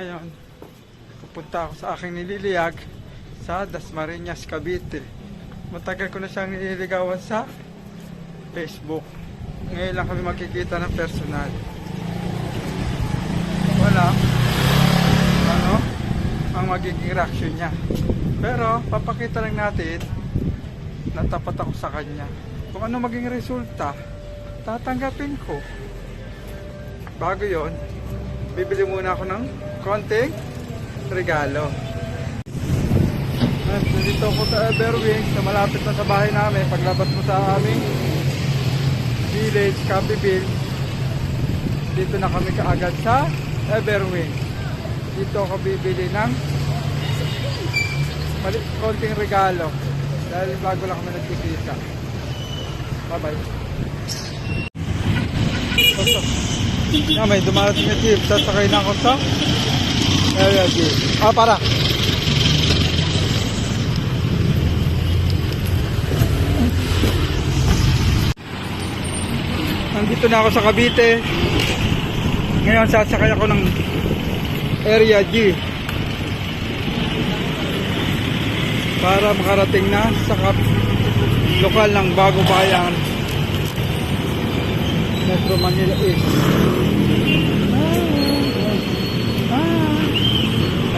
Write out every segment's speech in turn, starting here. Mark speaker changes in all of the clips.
Speaker 1: Ngayon, pupunta ako sa aking nililiyag sa Dasmariñas, Cavite. Matagal ko na siyang nililigawan sa Facebook. Ngayon lang kami makikita ng personal. Wala ano ang magiging reaction niya. Pero papakita lang natin na tapat ako sa kanya. Kung ano maging resulta, tatanggapin ko. Bago yon, bibili muna ako ng konting regalo. At nandito ako sa Everwings na malapit na sa bahay namin. Paglabas mo sa aming village, Capiville, dito na kami kaagad sa Everwings. Dito ako bibili ng konting regalo dahil bago lang kami nagkikita. Bye bye. May dumarating na jeep. Sasakay na ako sa area jeep. Para nandito na ako sa Cavite. Ngayon sasakay ako ng area G para makarating na sa lokal ng Bagong Bayan, Metro Manila East.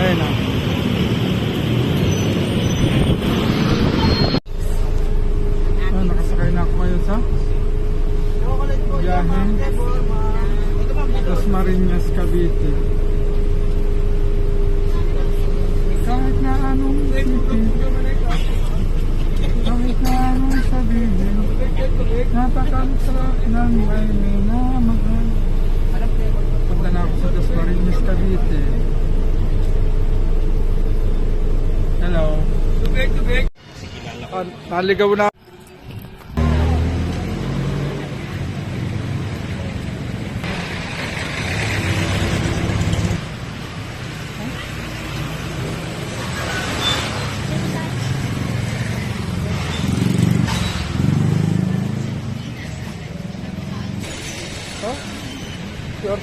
Speaker 1: Ayun na. Nakasakay na ako ngayon sa biyahe Dasmariñas, Cavite. Kahit na anong sabihin, napakasarap ng may minamahal. Punta na ako sa Dasmariñas, Cavite. Hello. Tubig. Naligaw na. Sure.